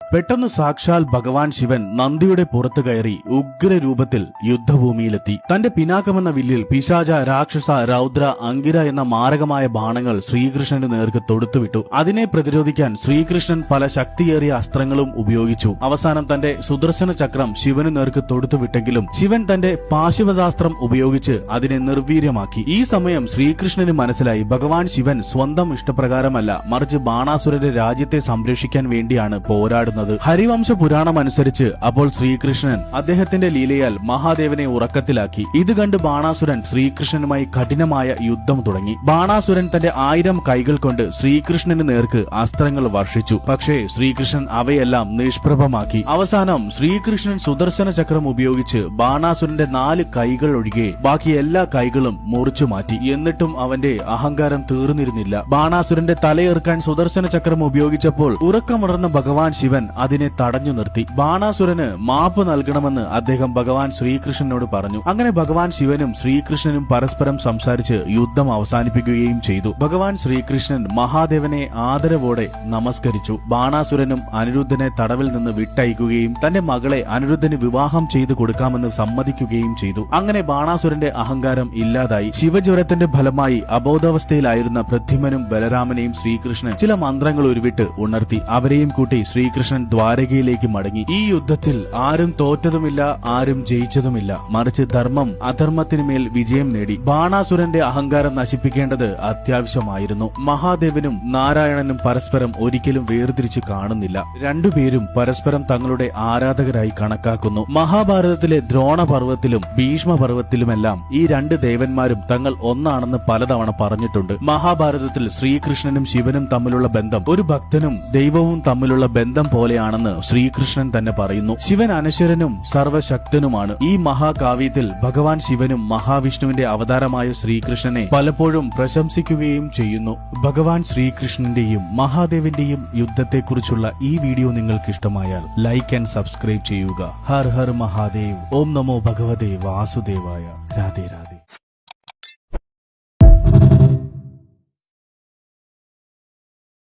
പെട്ടെന്ന് സാക്ഷാൽ ഭഗവാൻ ശിവൻ നന്ദിയുടെ പുറത്തു കയറി ഉഗ്രരൂപത്തിൽ യുദ്ധഭൂമിയിലെത്തി. തന്റെ പിനാക്കമെന്ന വില്ലിൽ പിശാച, രാക്ഷസ, രൗദ്ര, അങ്കിര എന്ന മാരകമായ ബാണങ്ങൾ ശ്രീകൃഷ്ണന് നേർക്ക് തൊടുത്തുവിട്ടു. അതിനെ പ്രതിരോധിക്കാൻ ശ്രീകൃഷ്ണൻ പല ശക്തിയേറിയ അസ്ത്രങ്ങളും ഉപയോഗിച്ചു. അവസാനം തന്റെ സുദർശന ചക്രം ശിവന് നേർക്ക് തൊടുത്തുവിട്ടെങ്കിലും ശിവൻ തന്റെ പാശുപതാസ്ത്രം ഉപയോഗിച്ച് അതിനെ നിർവീര്യമാക്കി. ഈ സമയം ശ്രീകൃഷ്ണന് മനസ്സിലായി ഭഗവാൻ ശിവൻ സ്വന്തം ഇഷ്ടപ്രകാരമല്ല, മറിച്ച് ബാണാസുരന്റെ രാജ്യത്തെ സംരക്ഷിക്കാൻ വേണ്ടിയാണ് പോരാടുന്നത്. ഹരിവംശ പുരാണം അനുസരിച്ച് അപ്പോൾ ശ്രീകൃഷ്ണൻ അദ്ദേഹത്തിന്റെ ലീലയാൽ മഹാദേവനെ ഉറക്കത്തിലാക്കി. ഇത് കണ്ട് ബാണാസുരൻ ശ്രീകൃഷ്ണനുമായി കഠിനമായ യുദ്ധം തുടങ്ങി. ബാണാസുരൻ തന്റെ 1000 കൈകൾ കൊണ്ട് ശ്രീകൃഷ്ണന് നേർക്ക് അസ്ത്രങ്ങൾ വർഷിച്ചു. പക്ഷേ ശ്രീകൃഷ്ണൻ അവയെല്ലാം നിഷ്പ്രഭമാക്കി. അവസാനം ശ്രീകൃഷ്ണൻ സുദർശന ചക്രം ഉപയോഗിച്ച് ബാണാസുരന്റെ 4 കൈകൾ ഒഴികെ ബാക്കി എല്ലാ കൈകളും മുറിച്ചു മാറ്റി. എന്നിട്ടും അവന്റെ അഹങ്കാരം തീർന്നിരുന്നില്ല. ബാണാസുരന്റെ തലയെറുക്കാൻ സുദർശന ചക്രം ഉപയോഗിച്ചപ്പോൾ ഉറക്കമുണർന്ന ഭഗവാൻ ശിവൻ അതിനെ തടഞ്ഞു നിർത്തി. ബാണാസുരന് മാപ്പ് നൽകണമെന്ന് അദ്ദേഹം ഭഗവാൻ ശ്രീകൃഷ്ണനോട് പറഞ്ഞു. അങ്ങനെ ഭഗവാൻ ശിവനും ശ്രീകൃഷ്ണനും പരസ്പരം സംസാരിച്ച് യുദ്ധം അവസാനിപ്പിക്കുകയും ചെയ്തു. ഭഗവാൻ ശ്രീകൃഷ്ണൻ മഹാദേവനെ ആദരവോടെ നമസ്കരിച്ചു. ബാണാസുരനും അനിരുദ്ധനെ തടവിൽ നിന്ന് വിട്ടയക്കുകയും തന്റെ മകളെ അനിരുദ്ധന് വിവാഹം ചെയ്തു കൊടുക്കാമെന്ന് സമ്മതിക്കുകയും ചെയ്തു. അങ്ങനെ ബാണാസുരന്റെ അഹങ്കാരം ഇല്ലാതായി. ശിവജ്വരത്തിന്റെ ഫലമായി അബോധാവസ്ഥയിലായിരുന്ന പ്രദ്യുമ്നും ബലരാമനെയും ശ്രീകൃഷ്ണൻ ചില മന്ത്രങ്ങൾ ഉരുവിട്ട് ഉണർത്തി. അവരെയും കൂട്ടി ശ്രീകൃഷ്ണൻ ദ്വാരകയിലേക്ക് മടങ്ങി. ഈ യുദ്ധത്തിൽ ആരും തോറ്റതുമില്ല, ആരും ജയിച്ചതുമില്ല, മറിച്ച് ധർമ്മം അധർമ്മത്തിനുമേൽ വിജയം നേടി. ബാണാസുരന്റെ അഹങ്കാരം നശിപ്പിക്കേണ്ടത് അത്യാവശ്യമായിരുന്നു. മഹാദേവനും നാരായണനും പരസ്പരം ഒരിക്കലും വേർതിരിച്ച് കാണുന്നില്ല. രണ്ടുപേരും പരസ്പരം തങ്ങളുടെ ആരാധകരായി കണക്കാക്കുന്നു. മഹാഭാരതത്തിലെ ദ്രോണപർവ്വത്തിലും ഭീഷ്മപർവ്വത്തിലുമെല്ലാം ഈ 2 ദേവന്മാരും തങ്ങൾ ഒന്നാണെന്ന് പലതവണ പറഞ്ഞിട്ടുണ്ട്. മഹാഭാരതത്തിൽ ശ്രീകൃഷ്ണനും ശിവനും തമ്മിലുള്ള ബന്ധം ഒരു ഭക്തനും ദൈവവും തമ്മിലുള്ള ബന്ധം പോലെയാണെന്ന് ശ്രീകൃഷ്ണൻ തന്നെ പറയുന്നു. ശിവൻ അനശ്വരനും സർവശക്തനുമാണ്. ഈ മഹാകാവ്യത്തിൽ ഭഗവാൻ ശിവനും മഹാവിഷ്ണുവിന്റെ അവതാരമായ ശ്രീകൃഷ്ണനെ പലപ്പോഴും പ്രശംസിക്കുകയും ചെയ്യുന്നു. ഭഗവാൻ ശ്രീകൃഷ്ണന്റെയും മഹാദേവന്റെയും യുദ്ധത്തെക്കുറിച്ചുള്ള ഈ വീഡിയോ നിങ്ങൾക്ക് ഇഷ്ടമായാൽ ലൈക്ക് ആൻഡ് സബ്സ്ക്രൈബ് ചെയ്യുക. ഹർ ഹർ മഹാദേവ്. ഓം നമോ ഭഗവതേ വാസുദേവായ. രാധേ രാധേ.